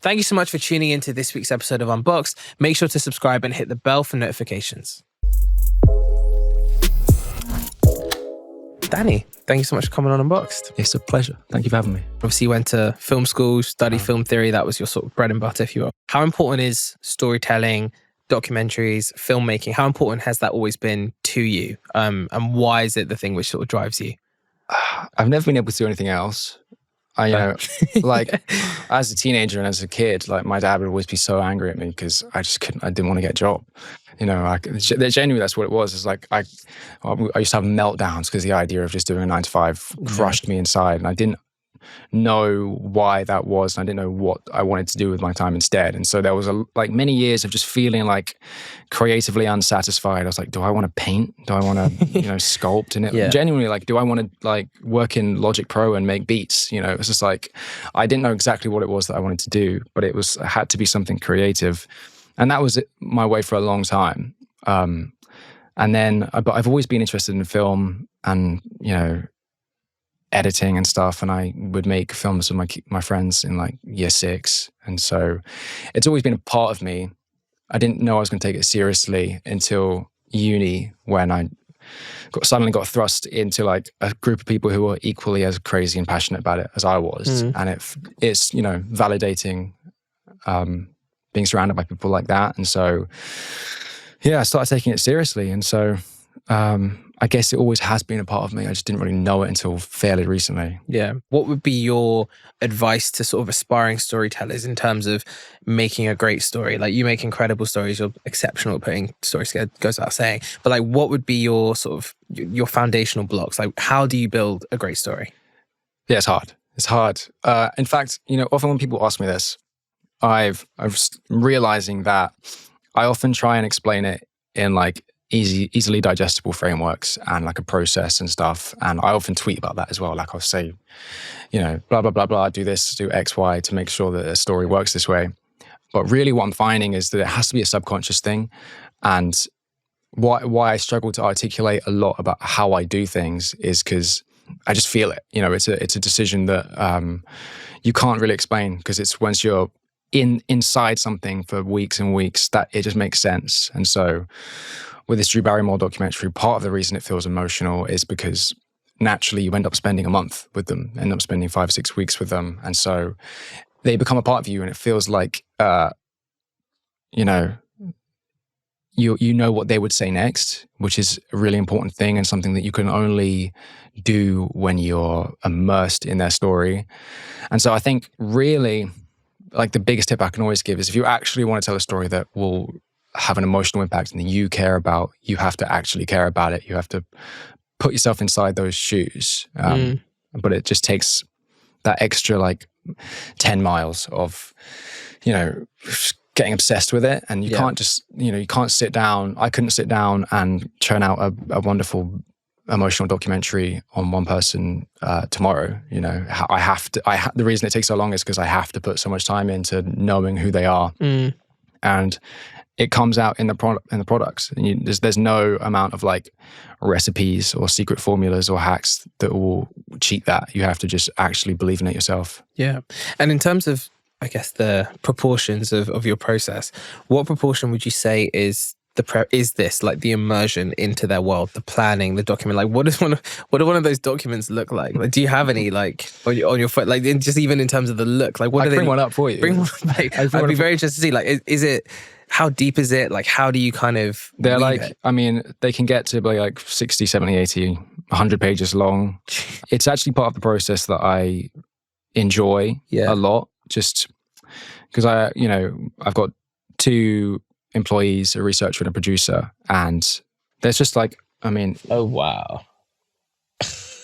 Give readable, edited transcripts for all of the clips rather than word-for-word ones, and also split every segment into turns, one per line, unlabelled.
Thank you so much for tuning into this week's episode of Unboxed. Make sure to subscribe and hit the bell for notifications. Danny, thank you so much for coming on Unboxed.
It's a pleasure. Thank you for having me.
Obviously, you went to film school, studied film theory. That was your sort of bread and butter, if you will. How important is storytelling, documentaries, filmmaking? How important has that always been to you? And why is it the thing which sort of drives you?
I've never been able to do anything else. Like as a teenager and as a kid, like my dad would always be so angry at me because I didn't want to get a job. Genuinely, that's what it was. It's like I used to have meltdowns because the idea of just doing a 9 to 5 crushed me inside, and I didn't know why that was, and I didn't know what I wanted to do with my time instead. And so there was many years of just feeling like creatively unsatisfied. I was like, do I want to paint? Do I want to sculpt? And genuinely, like, do I want to like work in Logic Pro and make beats? It was just like I didn't know exactly what it was that I wanted to do, but it had to be something creative. And that was my way for a long time. But I've always been interested in film and, editing and stuff. And I would make films with my friends in like year 6. And so it's always been a part of me. I didn't know I was going to take it seriously until uni, when I suddenly got thrust into like a group of people who were equally as crazy and passionate about it as I was. And it's validating, being surrounded by people like that. And so, I started taking it seriously. And so I guess it always has been a part of me. I just didn't really know it until fairly recently. Yeah.
What would be your advice to sort of aspiring storytellers in terms of making a great story? Like, you make incredible stories, you're exceptional at putting stories together, goes without saying. But like, what would be your sort of, your foundational blocks? Like, how do you build a great story?
Yeah, it's hard. It's hard. In fact, often when people ask me this, I'm realizing that I often try and explain it in like easily digestible frameworks and like a process and stuff. And I often tweet about that as well. Like I'll say, blah, blah, blah, blah, do this, do X, Y to make sure that a story works this way. But really what I'm finding is that it has to be a subconscious thing. And why I struggle to articulate a lot about how I do things is because I just feel it. It's a decision that you can't really explain, because it's once you're inside something for weeks and weeks that it just makes sense. And so with this Drew Barrymore documentary, part of the reason it feels emotional is because naturally you end up spending a month with them, end up spending 5 or 6 weeks with them. And so they become a part of you, and it feels like, you know what they would say next, which is a really important thing and something that you can only do when you're immersed in their story. And so I think really, like, the biggest tip I can always give is, if you actually want to tell a story that will have an emotional impact and that you care about, you have to actually care about it. You have to put yourself inside those shoes. But it just takes that extra like 10 miles of, getting obsessed with it. And you can't just, you can't sit down. I couldn't sit down and churn out a wonderful emotional documentary on one person tomorrow. I have to. The reason it takes so long is because I have to put so much time into knowing who they are, and it comes out in the products. And there's no amount of like recipes or secret formulas or hacks that will cheat that. You have to just actually believe in it yourself.
Yeah, and in terms of, I guess, the proportions of your process, what proportion would you say is this like the immersion into their world, the planning, the document? Like, what do one of those documents look like? Like, do you have any like on your phone, like just even in terms of the look? Like, what
I bring one up for you.
Bring one. Like, I'd be very interested to see. Like, is it? How deep is it? Like, how do you kind of?
They're like, it? I mean, they can get to be like 60, 70, 80, 100 pages long. It's actually part of the process that I enjoy a lot, just because I've got 2 employees, a researcher and a producer, and there's just like, I mean,
oh wow,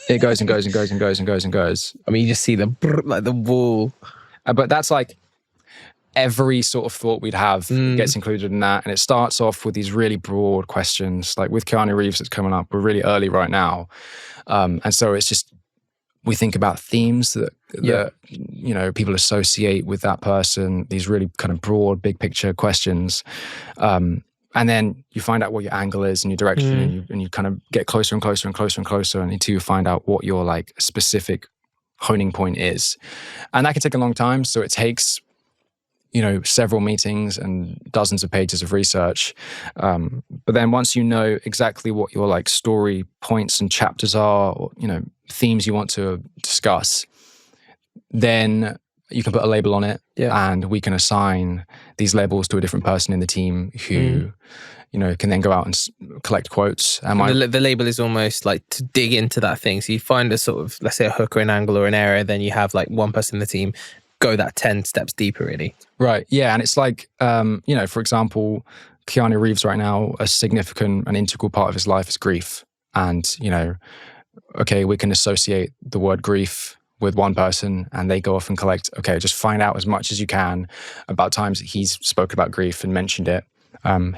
it goes and goes and goes and goes and goes and goes.
I mean, you just see the wall,
but that's like every sort of thought we'd have gets included in that. And it starts off with these really broad questions, like with Keanu Reeves that's coming up. We're really early right now, and so it's just, we think about themes that people associate with that person, these really kind of broad, big picture questions. And then you find out what your angle is and your direction, and you kind of get closer and closer and closer and closer until you find out what your like specific honing point is. And that can take a long time. So it takes several meetings and dozens of pages of research. But then once you know exactly what your like story points and chapters are, or, themes you want to discuss, then you can put a label on it, and we can assign these labels to a different person in the team who, can then go out and collect quotes.
And the label is almost like to dig into that thing. So you find a sort of, let's say, a hook or an angle or an area, then you have like one person in the team go that 10 steps deeper, really.
Right. Yeah. And it's like, for example, Keanu Reeves right now, a significant and integral part of his life is grief. And, okay, we can associate the word grief with one person, and they go off and collect, just find out as much as you can about times that he's spoken about grief and mentioned it.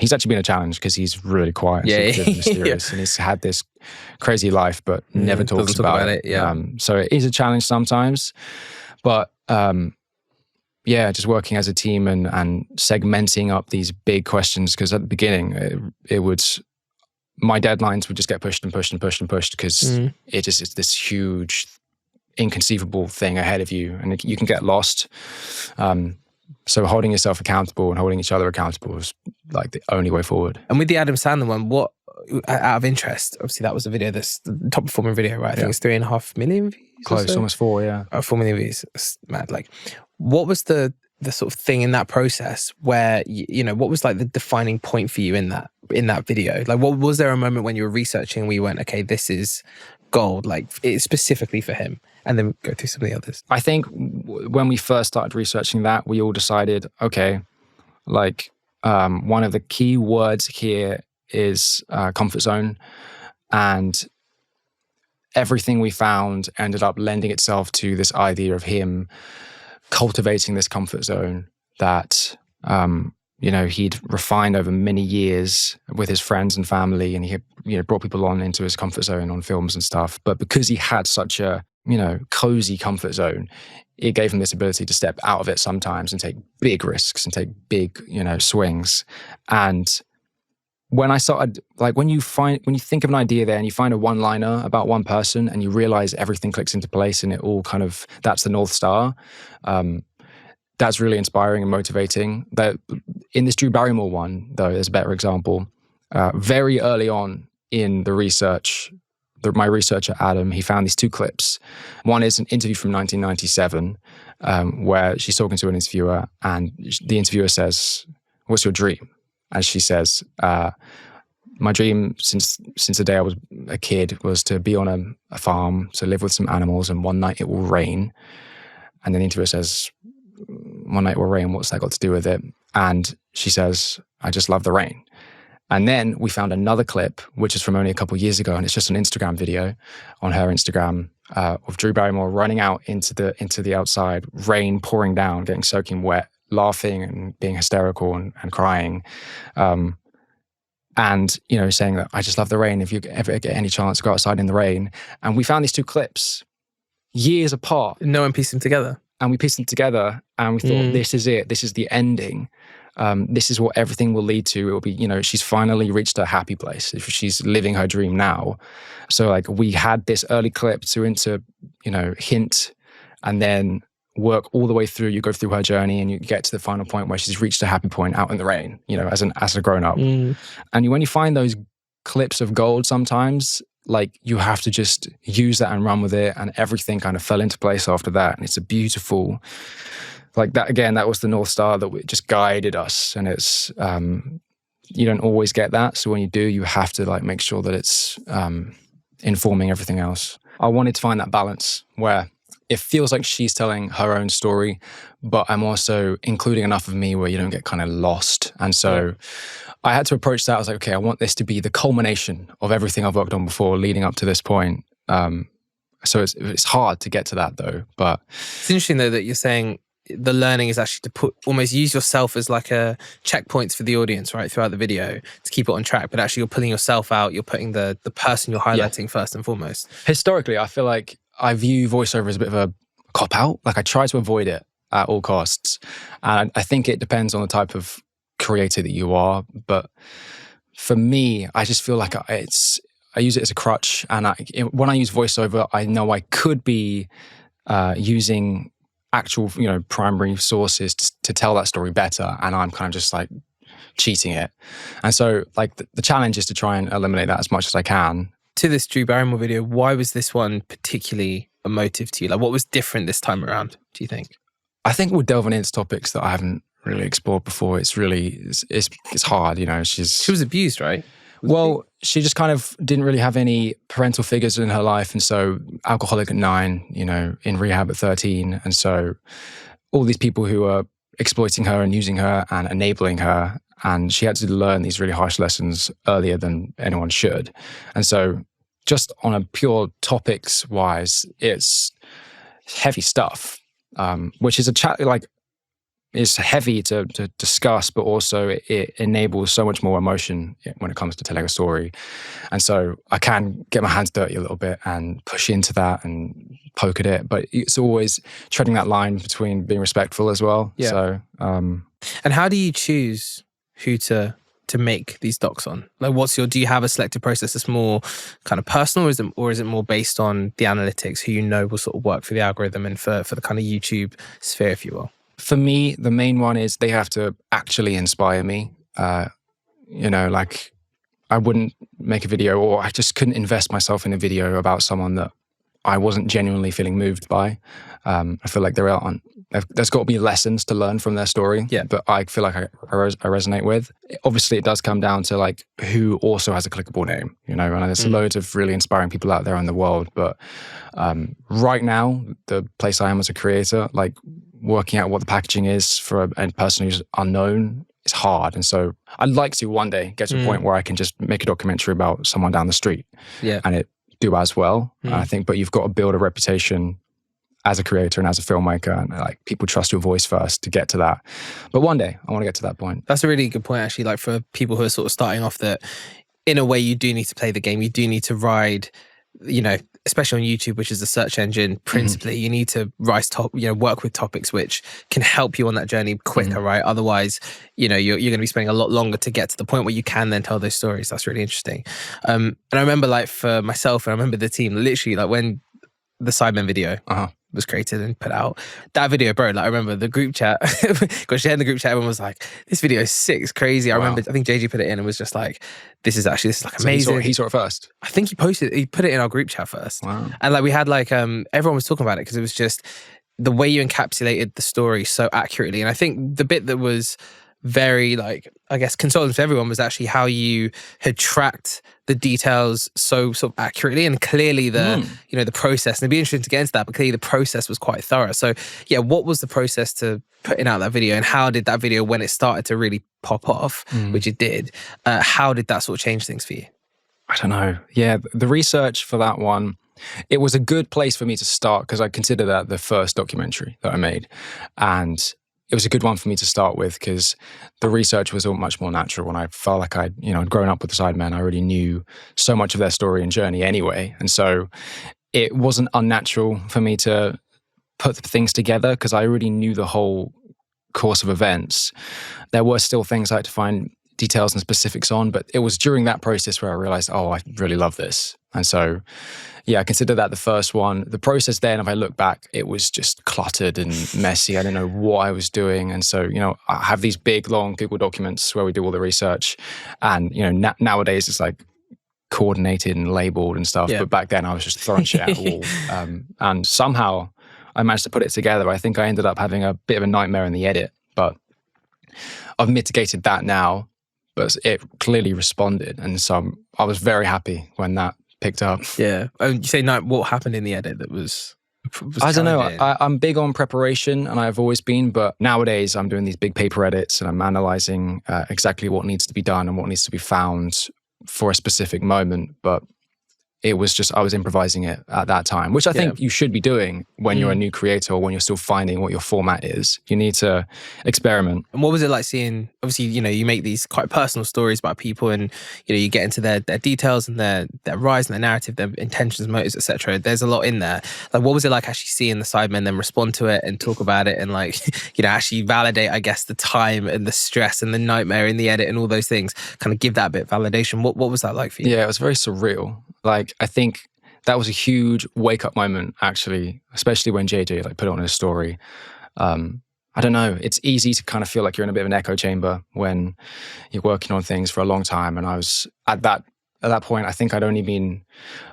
He's actually been a challenge because he's really quiet and mysterious, and he's had this crazy life, but never talks about it. So it is a challenge sometimes, but just working as a team and segmenting up these big questions, because at the beginning my deadlines would just get pushed and pushed and pushed and pushed because it's this huge, inconceivable thing ahead of you, and you can get lost. So holding yourself accountable and holding each other accountable is like the only way forward.
And with the Adam Sandler one, what, out of interest, obviously that was a video that's the top performing video, right? I think it's 3.5 million views.
Close, almost 4, yeah.
4 million views. That's mad. Like, what was the sort of thing in that process where, what was like the defining point for you in that video? Like, what was there a moment when you were researching where you went, okay, this is gold, like it's specifically for him? And then go through some of the others.
I think when we first started researching that, we all decided, okay, like one of the key words here is comfort zone. And everything we found ended up lending itself to this idea of him cultivating this comfort zone that, he'd refined over many years with his friends and family, and he had, brought people on into his comfort zone on films and stuff. But because he had such a, cozy comfort zone, it gave him this ability to step out of it sometimes and take big risks and take big, swings. And when I started, like when you think of an idea there and you find a one-liner about one person and you realize everything clicks into place and it all kind of, that's the North Star, that's really inspiring and motivating. That in this Drew Barrymore one, though, there's a better example. Very early on in the research, my researcher, Adam, he found these 2 clips. One is an interview from 1997 where she's talking to an interviewer, and the interviewer says, "What's your dream?" And she says, "My dream since the day I was a kid was to be on a farm, to live with some animals, and one night it will rain." And then the interviewer says, "One night it will rain, what's that got to do with it?" And she says, "I just love the rain." And then we found another clip, which is from only a couple of years ago, and it's just an Instagram video on her Instagram of Drew Barrymore running out into the outside, rain pouring down, getting soaking wet, laughing and being hysterical and crying. And, saying that, "I just love the rain. If you ever get any chance to go outside in the rain." And we found these 2 clips years apart.
No one pieced them together.
And we pieced them together and we thought, this is it. This is the ending. This is what everything will lead to. It will be, she's finally reached a happy place. She's living her dream now. So like we had this early clip to hint, and then work all the way through. You go through her journey and you get to the final point where she's reached a happy point out in the rain, as a grown up. And when you find those clips of gold, sometimes like you have to just use that and run with it, and everything kind of fell into place after that. And it's a beautiful, like that, again, that was the North Star that just guided us. And it's, you don't always get that. So when you do, you have to like make sure that it's informing everything else. I wanted to find that balance where it feels like she's telling her own story, but I'm also including enough of me where you don't get kind of lost. And so I had to approach that. I was like, okay, I want this to be the culmination of everything I've worked on before leading up to this point. So it's hard to get to that though. But
it's interesting though that you're saying the learning is actually to almost use yourself as like a checkpoints for the audience, right, throughout the video to keep it on track. But actually you're pulling yourself out, you're putting the person you're highlighting first and foremost.
Historically, I feel like I view voiceover as a bit of a cop-out. Like I try to avoid it at all costs. And I think it depends on the type of creator that you are. But for me, I just feel like I use it as a crutch. And when I use voiceover, I know I could be using actual, primary sources to tell that story better, and I'm kind of just like cheating it. And so like the challenge is to try and eliminate that as much as I can.
To this Drew Barrymore video, why was this one particularly emotive to you? Like, what was different this time around, do you think?
I think we're delving into topics that I haven't really explored before. It's really, it's hard, She
was abused, right?
Well, she just kind of didn't really have any parental figures in her life. And so alcoholic at 9, in rehab at 13. And so all these people who are exploiting her and using her and enabling her. And she had to learn these really harsh lessons earlier than anyone should. And so just on a pure topics wise, it's heavy stuff, which is is heavy to discuss, but also it enables so much more emotion when it comes to telling a story. And so I can get my hands dirty a little bit and push into that and poke at it, but it's always treading that line between being respectful as well.
Yeah.
So,
and how do you choose who to make these docs on? Like, do you have a selective process that's more kind of personal, or is it more based on the analytics, who will sort of work for the algorithm and for the kind of YouTube sphere, if you will?
For me, the main one is they have to actually inspire me. Like I wouldn't make a video, or I just couldn't invest myself in a video about someone that I wasn't genuinely feeling moved by. I feel like there's got to be lessons to learn from their story, but I feel like I resonate with. Obviously, it does come down to like who also has a clickable name, and there's loads of really inspiring people out there in the world. But right now, the place I am as a creator, like working out what the packaging is for a person who's unknown is hard. And so I'd like to one day get to a point where I can just make a documentary about someone down the street and it do as well. I think, but you've got to build a reputation as a creator and as a filmmaker, and like people trust your voice first to get to that. But one day I want to get to that point.
That's a really good point, actually. Like for people who are sort of starting off, that in a way you do need to play the game. You do need to ride, especially on YouTube, which is the search engine principally, you need to work with topics which can help you on that journey quicker, right? Otherwise, you're going to be spending a lot longer to get to the point where you can then tell those stories. That's really interesting. And I remember, like, for myself, and I remember the team, literally, like when the Sidemen video was created and put out, that video, bro, like I remember the group chat, because shared in the group chat, everyone was like, this video is sick, it's crazy. I remember, I think JG put it in and was just like, this is like amazing.
So he saw it first?
I think he put it in our group chat first.
Wow.
And like we had like, everyone was talking about it because it was just the way you encapsulated the story so accurately. And I think the bit that was very, like, I guess consoling for everyone was actually how you had tracked the details so sort of accurately, and clearly the the process, and it'd be interesting to get into that, but clearly the process was quite thorough. So yeah, what was the process to putting out that video, and how did that video, when it started to really pop off, which it did, how did that sort of change things for you?
I don't know. Yeah, the research for that one, it was a good place for me to start because I consider that the first documentary that I made, and it was a good one for me to start with because the research was all much more natural, and I felt like I'd grown up with the Sidemen. I already knew so much of their story and journey anyway, and so it wasn't unnatural for me to put things together because I already knew the whole course of events. There were still things I had to find details and specifics on, but it was during that process where I realized, I really love this. And so yeah, I consider that the first one. The process then, if I look back, it was just cluttered and messy. I didn't know what I was doing. And so, I have these big, long Google documents where we do all the research. And, nowadays it's like coordinated and labeled and stuff. Yeah. But back then I was just throwing shit at the wall. And somehow I managed to put it together. I think I ended up having a bit of a nightmare in the edit, but I've mitigated that now. But it clearly responded. And so I was very happy when that picked up.
Yeah. You say what happened in the edit that was
I don't know. I'm big on preparation, and I've always been, but nowadays I'm doing these big paper edits and I'm analyzing exactly what needs to be done and what needs to be found for a specific moment. But it was just, I was improvising it at that time, which I think you should be doing when you're a new creator or when you're still finding what your format is. You need to experiment.
And what was it like seeing, obviously, you make these quite personal stories about people, and, you get into their details and their rise and their narrative, their intentions, motives, etc. There's a lot in there. Like, what was it like actually seeing the Sidemen then respond to it and talk about it and, like, actually validate, I guess, the time and the stress and the nightmare in the edit and all those things, kind of give that bit of validation? What was that like for you?
Yeah, it was very surreal. Like, I think that was a huge wake-up moment, actually, especially when JJ like put it on his story. I don't know, it's easy to kind of feel like you're in a bit of an echo chamber when you're working on things for a long time. And I was at that point, I think I felt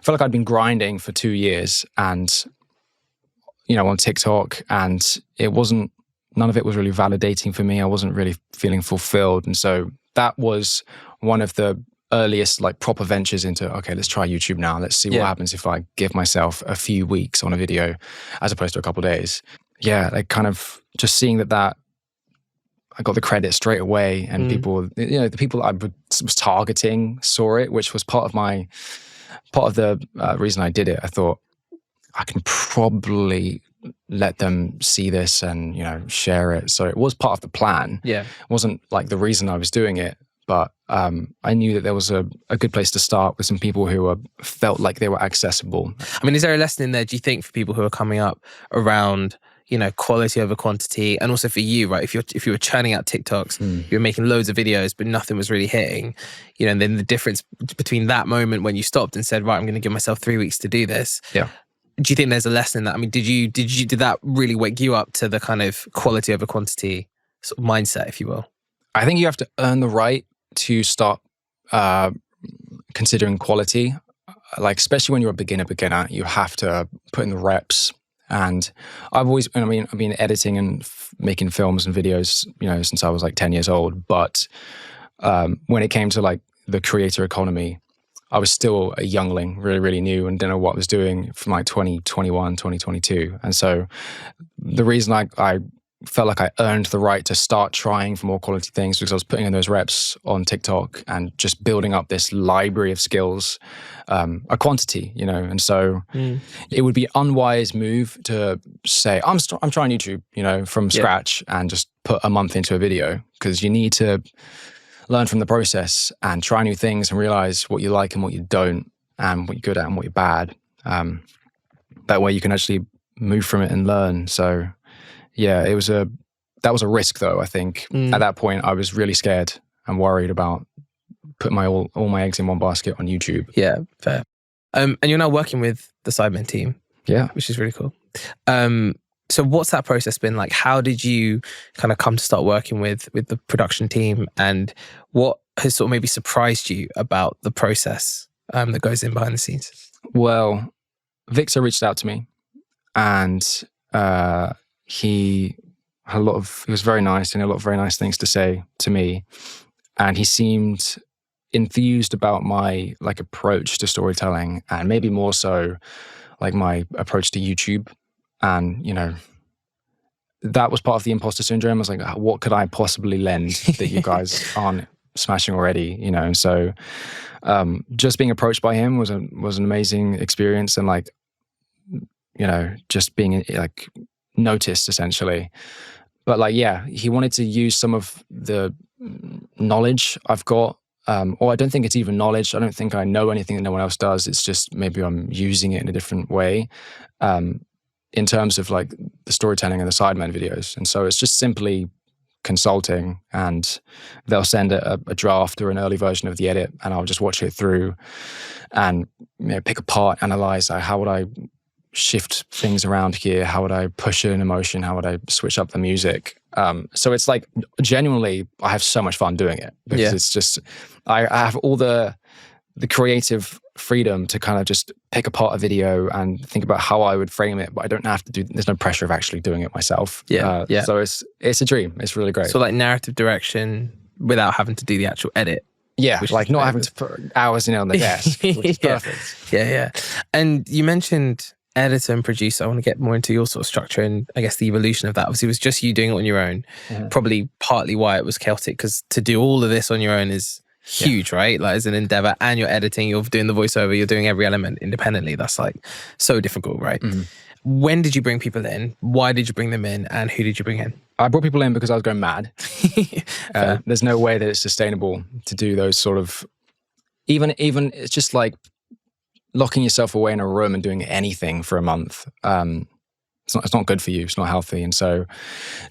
like I'd been grinding for 2 years and, on TikTok, and none of it was really validating for me. I wasn't really feeling fulfilled. And so that was one of the earliest like proper ventures into, okay, let's try YouTube now. Let's see what happens if I give myself a few weeks on a video as opposed to a couple of days. Yeah, like kind of just seeing that I got the credit straight away, and people, the people I was targeting saw it, which was part of the reason I did it. I thought I can probably let them see this and share it. So it was part of the plan.
Yeah,
it wasn't like the reason I was doing it, but I knew that there was a good place to start with some people who felt like they were accessible.
I mean, is there a lesson in there, do you think, for people who are coming up around quality over quantity, and also for you, right? If you were churning out TikToks, you were making loads of videos, but nothing was really hitting, and then the difference between that moment when you stopped and said, right, I'm going to give myself 3 weeks to do this.
Yeah.
Do you think there's a lesson in that? I mean, did that really wake you up to the kind of quality over quantity sort of mindset, if you will?
I think you have to earn the right to start considering quality. Like, especially when you're a beginner, you have to put in the reps. And I've been editing and making films and videos, since I was like 10 years old. But when it came to like the creator economy, I was still a youngling, really, really new, and didn't know what I was doing from like 2021, 2022. And so the reason I felt like I earned the right to start trying for more quality things because I was putting in those reps on TikTok and just building up this library of skills, a quantity, and so it would be an unwise move to say, I'm trying YouTube, from scratch and just put a month into a video, because you need to learn from the process and try new things and realize what you like and what you don't, and what you're good at and what you're bad. That way you can actually move from it and learn. So yeah, that was a risk though, I think. At that point, I was really scared and worried about putting all my eggs in one basket on YouTube.
Yeah, fair. And you're now working with the Sidemen team.
Yeah.
Which is really cool. So what's that process been like? How did you kind of come to start working with the production team, and what has sort of maybe surprised you about the process that goes in behind the scenes?
Well, Victor reached out to me, and he was very nice and had a lot of very nice things to say to me. And he seemed enthused about my like approach to storytelling, and maybe more so like my approach to YouTube. And, that was part of the imposter syndrome. I was like, what could I possibly lend that you guys aren't smashing already? And so just being approached by him was an amazing experience. And like, just being like noticed essentially. But like, yeah, he wanted to use some of the knowledge I've got. Or I don't think it's even knowledge. I don't think I know anything that no one else does. It's just maybe I'm using it in a different way in terms of like the storytelling and the Sidemen videos. And so it's just simply consulting, and they'll send a draft or an early version of the edit, and I'll just watch it through and pick apart, analyze how would I shift things around here? How would I push in emotion? How would I switch up the music? So it's like, genuinely, I have so much fun doing it, because it's just, I have all the creative freedom to kind of just pick apart a video and think about how I would frame it, but I don't have to there's no pressure of actually doing it myself. So it's a dream. It's really great.
So like narrative direction without having to do the actual edit.
Yeah, like not having to put hours in it on the desk, which is perfect.
Yeah. And you mentioned editor and producer. I want to get more into your sort of structure and I guess the evolution of that. Obviously, it was just you doing it on your own. Probably partly why it was chaotic, because to do all of this on your own is huge, right? Like as an endeavor, and you're editing, you're doing the voiceover, you're doing every element independently. That's like so difficult, right? When did you bring people in? Why did you bring them in? And who did you bring in?
I brought people in because I was going mad. There's no way that it's sustainable to do those sort of, even it's just like locking yourself away in a room and doing anything for a month. It's not good for you. It's not healthy. And so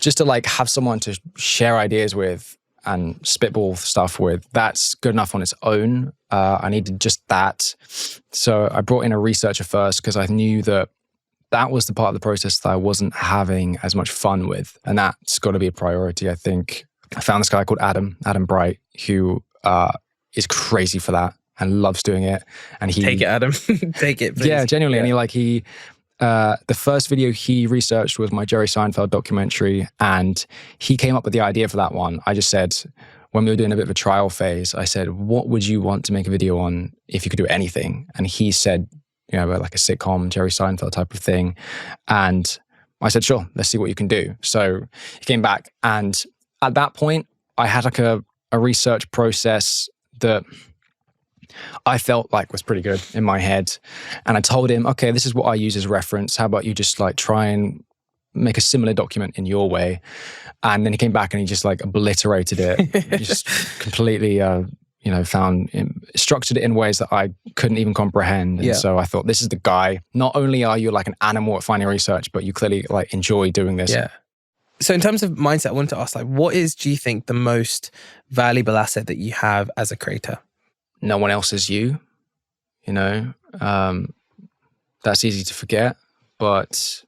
just to like have someone to share ideas with and spitball stuff with, that's good enough on its own. I needed just that. So I brought in a researcher first because I knew that that was the part of the process that I wasn't having as much fun with. And that's got to be a priority, I think. I found this guy called Adam Bright, who is crazy for that and loves doing it. And he
take it, Adam. Take it, please.
Yeah, genuinely.
Yeah.
And the first video he researched was my Jerry Seinfeld documentary, and he came up with the idea for that one. I just said, when we were doing a bit of a trial phase, I said, what would you want to make a video on if you could do anything? And he said, like a sitcom, Jerry Seinfeld type of thing. And I said, sure, let's see what you can do. So he came back, and at that point, I had like a research process that I felt like was pretty good in my head. And I told him, okay, this is what I use as reference. How about you just like try and make a similar document in your way? And then he came back and he just like obliterated it, just completely, structured it in ways that I couldn't even comprehend. And so I thought, this is the guy. Not only are you like an animal at finding research, but you clearly like enjoy doing this.
Yeah. So in terms of mindset, I wanted to ask, like, what is, do you think, the most valuable asset that you have as a creator?
No one else is you, that's easy to forget, but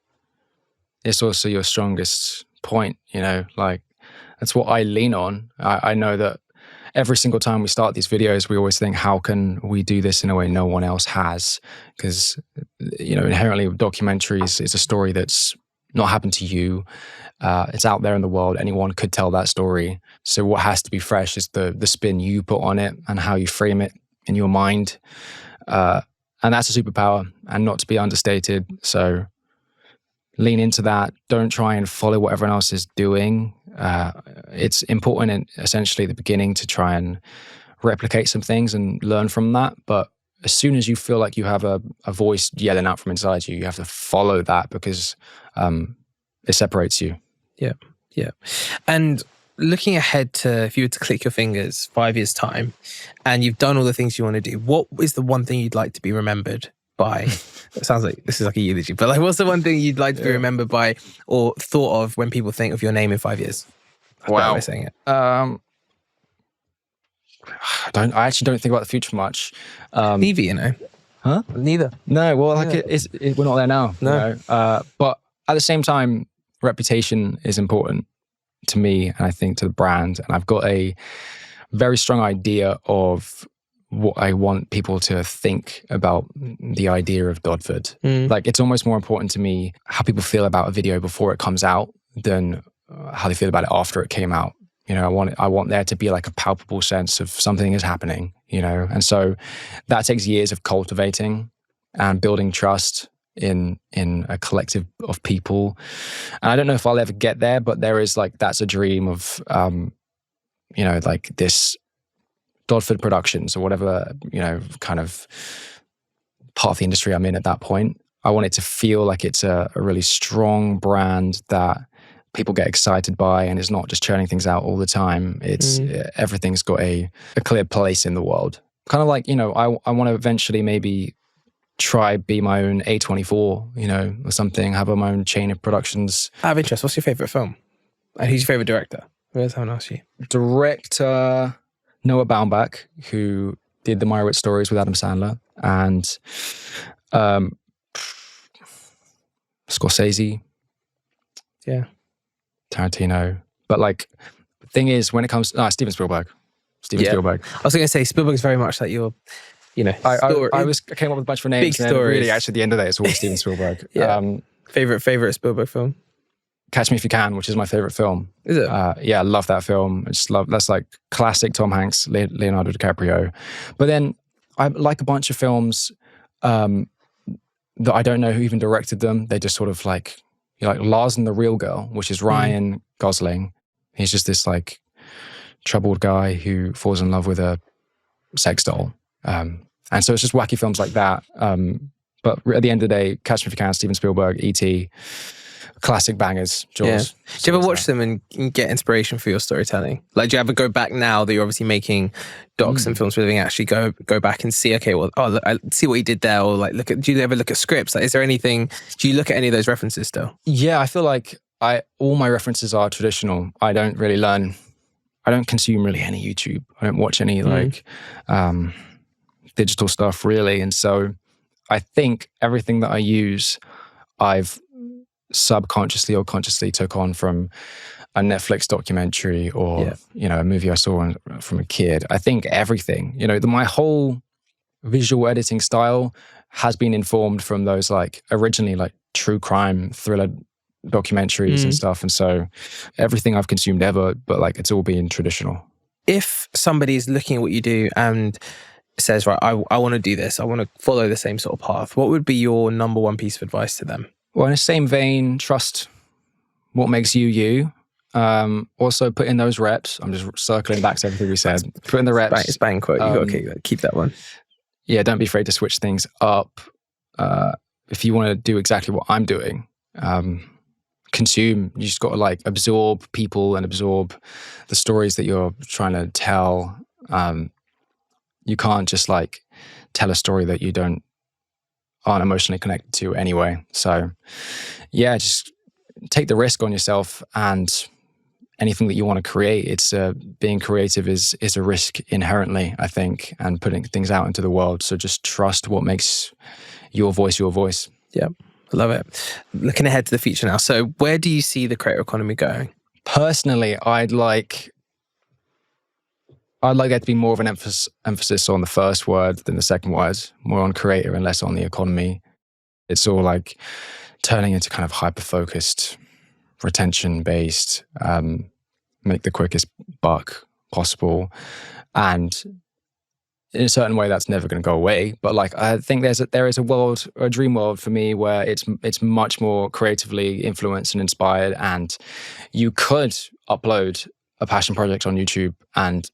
it's also your strongest point, like that's what I lean on. I know that every single time we start these videos, we always think, how can we do this in a way no one else has? Because, inherently with documentaries, it's a story that's not happened to you. It's out there in the world. Anyone could tell that story. So what has to be fresh is the spin you put on it and how you frame it in your mind. And that's a superpower, and not to be understated. So lean into that. Don't try and follow what everyone else is doing. It's important in essentially the beginning to try and replicate some things and learn from that. But as soon as you feel like you have a voice yelling out from inside you, you have to follow that, because it separates you.
Yeah, yeah. And looking ahead to, if you were to click your fingers 5 years' time and you've done all the things you want to do, what is the one thing you'd like to be remembered by? It sounds like this is like a eulogy, but like, what's the one thing you'd like to be remembered by or thought of when people think of your name in 5 years?
Wow.
Am I saying it?
I actually don't think about the future much.
Neither,
Huh?
Neither.
No, well, like we're not there now.
No.
But at the same time, reputation is important to me, and I think to the brand. And I've got a very strong idea of what I want people to think about the idea of Dodford. Like, it's almost more important to me how people feel about a video before it comes out than how they feel about it after it came out. I want there to be like a palpable sense of something is happening, and so that takes years of cultivating and building trust in a collective of people. And I don't know if I'll ever get there, but there is like, that's a dream of, like this Dodford Productions or whatever, kind of part of the industry I'm in at that point. I want it to feel like it's a really strong brand that people get excited by, and it's not just churning things out all the time. It's everything's got a clear place in the world. Kind of like, I want to eventually maybe try be my own A24, or something, have my own chain of productions.
Out of interest, what's your favorite film? And who's your favorite director? Where's someone asked you?
Director Noah Baumbach, who did the Meteoric stories with Adam Sandler, and Scorsese.
Yeah.
Tarantino. But like, the thing is, when it comes to Steven Spielberg. Spielberg.
I was going to say, Spielberg's very much like your,
I came up with a bunch of names.
Big stories.
Really, actually, at the end of the day, it's all Steven Spielberg.
Favorite Spielberg film?
Catch Me If You Can, which is my favorite film.
Is it?
Yeah, I love that film. That's like classic Tom Hanks, Leonardo DiCaprio. But then I like a bunch of films that I don't know who even directed them. They just sort of like, like Lars and the Real Girl, which is Ryan Gosling. He's just this like troubled guy who falls in love with a sex doll. And so it's just wacky films like that. But at the end of the day, Catch Me If You Can, Steven Spielberg, E.T., classic bangers, Jaws.
Yeah. Do you ever watch them and get inspiration for your storytelling? Like, do you ever go back now that you're obviously making docs and films for a living, actually go back and see, okay, well, look, I see what he did there, or like, do you ever look at scripts? Like, is there anything, do you look at any of those references still?
Yeah, I feel like all my references are traditional. I don't really learn I don't consume really any YouTube. I don't watch any like digital stuff really. And so I think everything that I use, I've subconsciously or consciously took on from a Netflix documentary or, a movie I saw from a kid. I think everything, my whole visual editing style has been informed from those like originally like true crime thriller documentaries and stuff. And so everything I've consumed ever, but like it's all been traditional.
If somebody is looking at what you do and says, right, I want to do this, I want to follow the same sort of path, what would be your number one piece of advice to them?
Well, in the same vein, trust what makes you you. Also put in those reps. I'm just circling back to everything we said. Put in the reps.
It's bang quote. You got to keep that one.
Yeah, don't be afraid to switch things up. If you want to do exactly what I'm doing, consume. You just got to like absorb people and absorb the stories that you're trying to tell. You can't just like tell a story that you aren't emotionally connected to anyway. So yeah, just take the risk on yourself, and anything that you want to create, it's being creative is a risk inherently, I think, and putting things out into the world. So just trust what makes your voice your voice.
Yeah, I love it. Looking ahead to the future now. So where do you see the creator economy going?
Personally, I'd like there to be more of an emphasis on the first word than the second word, more on creator and less on the economy. It's all like turning into kind of hyper-focused, retention-based, make the quickest buck possible. And in a certain way, that's never going to go away. But like, I think there is a world, or a dream world for me, where it's much more creatively influenced and inspired. And you could upload a passion project on YouTube and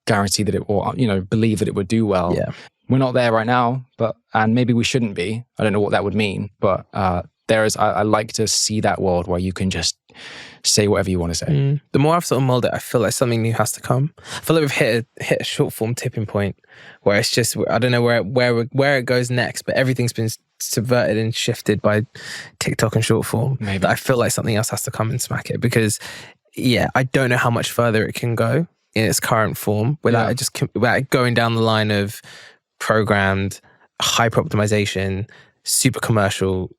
guarantee that it will, believe that it would do well.
Yeah.
We're not there right now, and maybe we shouldn't be. I don't know what that would mean, but I like to see that world where you can just say whatever you want to say.
The more I've sort of mulled it, I feel like something new has to come. I feel like we've hit a short form tipping point where it's just, I don't know where it goes next, but everything's been subverted and shifted by TikTok and short form.
Maybe.
But I feel like something else has to come and smack it, because I don't know how much further it can go in its current form without without going down the line of programmed, hyper optimization, super commercial,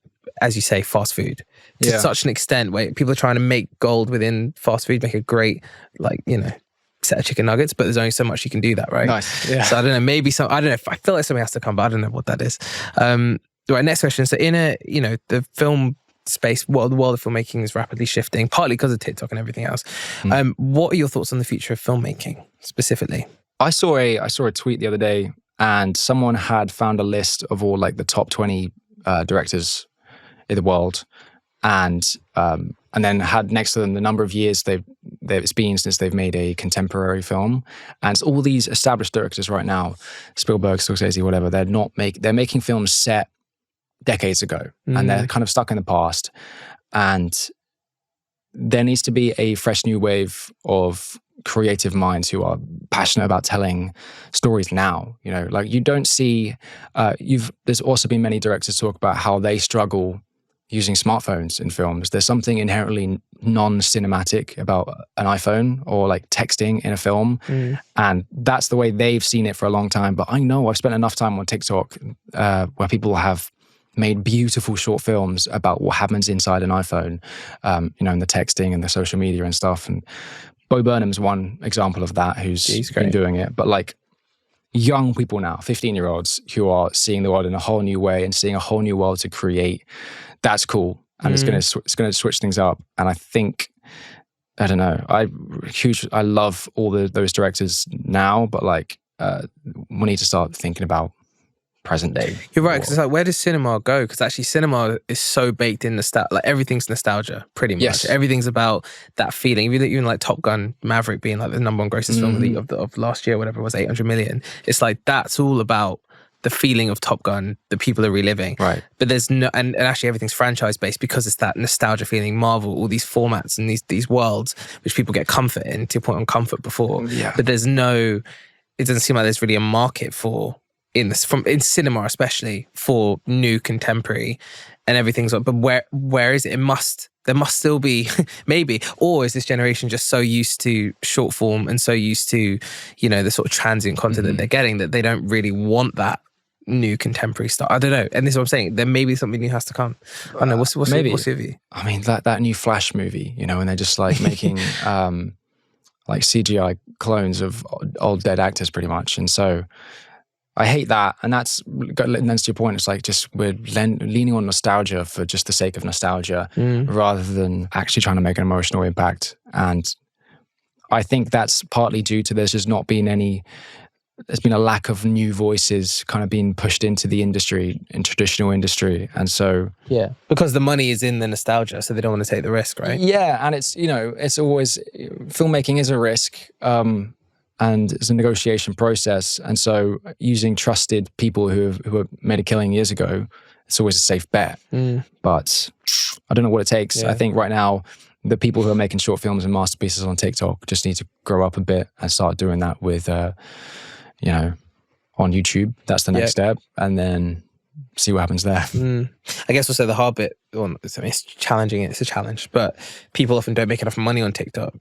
as you say, fast food to such an extent where people are trying to make gold within fast food, make a great, set of chicken nuggets, but there's only so much you can do that, right?
Nice. Yeah.
So I don't know, I don't know if I feel like something has to come, but I don't know what that is. Right, next question. So in the film space, the world of filmmaking is rapidly shifting, partly because of TikTok and everything else. What are your thoughts on the future of filmmaking specifically?
I saw a tweet the other day, and someone had found a list of all like the top 20 directors in the world, and then had next to them the number of years it's been since they've made a contemporary film. And it's all these established directors right now, Spielberg, Scorsese, whatever, they're making films set decades ago, and they're kind of stuck in the past. And there needs to be a fresh new wave of creative minds who are passionate about telling stories now. You don't see, there's also been many directors talk about how they struggle using smartphones in films. There's something inherently non-cinematic about an iPhone or like texting in a film. And that's the way they've seen it for a long time. But I know I've spent enough time on TikTok where people have made beautiful short films about what happens inside an iPhone, and the texting and the social media and stuff. And Bo Burnham's one example of that, who's been doing it. But like young people now, 15-year-olds who are seeing the world in a whole new way and seeing a whole new world to create, that's cool. And it's going to switch things up. And I think, I don't know, I love all those directors now, but like we need to start thinking about present day.
You're right, because it's like, where does cinema go? Because actually cinema is so baked in like everything's nostalgia, pretty much.
Yes.
Everything's about that feeling. Even like Top Gun Maverick being like the number one grossest film of last year, whatever it was, 800 million. It's like, that's all about the feeling of Top Gun that people are reliving.
Right.
But there's no, and actually everything's franchise based because it's that nostalgia feeling. Marvel, all these formats and these worlds which people get comfort in, to your point on comfort before.
Yeah.
But it doesn't seem like there's really a market for, in cinema especially, for new contemporary, and everything's like, but where is it? there must still be maybe, or is this generation just so used to short form and so used to, you know, the sort of transient content that they're getting that they don't really want that new contemporary stuff? I don't know. And this is what I'm saying. There may be something new has to come. I don't know. What's your view?
I mean, that new Flash movie, you know, and they're just like making like CGI clones of old dead actors pretty much. And so I hate that. And that's to your point. It's like just we're leaning on nostalgia for just the sake of nostalgia rather than actually trying to make an emotional impact. And I think that's partly due to there's just not been there's been a lack of new voices kind of being pushed into the industry, in traditional industry. And so...
Yeah, because the money is in the nostalgia, so they don't want to take the risk, right?
Yeah, and it's, you know, it's always... Filmmaking is a risk, and it's a negotiation process. And so using trusted people who have made a killing years ago, it's always a safe bet. But I don't know what it takes. I think right now, the people who are making short films and masterpieces on TikTok just need to grow up a bit and start doing that with... you know, on YouTube. That's the next step. And then see what happens there.
I guess also the hard bit, well, I mean, it's challenging, it's a challenge, but people often don't make enough money on TikTok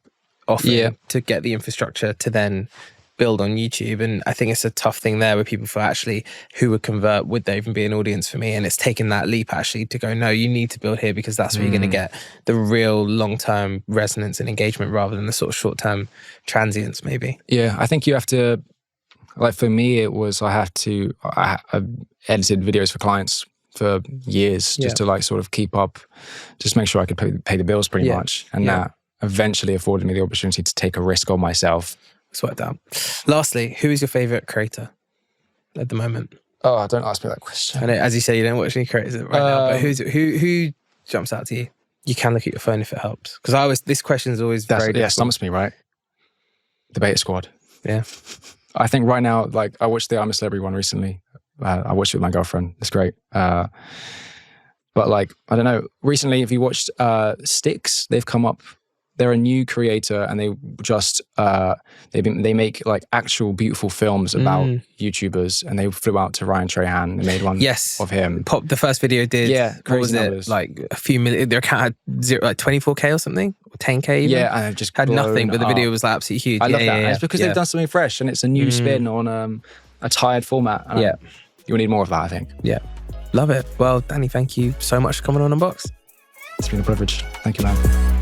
often to get the infrastructure to then build on YouTube. And I think it's a tough thing there where people feel actually who would convert, would there even be an audience for me? And it's taken that leap actually to go, no, you need to build here because that's where you're going to get the real long-term resonance and engagement rather than the sort of short-term transients maybe.
Yeah, I think you have to... Like for me, it was I edited videos for clients for years just to like sort of keep up, just make sure I could pay the bills pretty much. And that eventually afforded me the opportunity to take a risk on myself.
It's worked out. Lastly, who is your favorite creator at the moment?
Oh, don't ask me that question.
I know, as you say, you don't watch any creators right now, but who jumps out to you? You can look at your phone if it helps. Because this question is always very difficult.
Yeah, stumps me, right? The Beta Squad.
Yeah.
I think right now, like I watched the I'm a Celebrity one recently. I watched it with my girlfriend. It's great. But like, I don't know, recently, if you watched Sticks, they've come up, they're a new creator and they just, they make like actual beautiful films about YouTubers and they flew out to Ryan Trahan and made one of him.
The first video did, what was
numbers.
it, like a few million, their account had like 24K or something, or 10K even?
Yeah, and it just
had nothing, but the video was like absolutely huge.
I love that. And it's because they've done something fresh and it's a new spin on a tired format. And you'll need more of that, I think.
Yeah, love it. Well, Danny, thank you so much for coming on Unbox.
It's been a privilege. Thank you, man.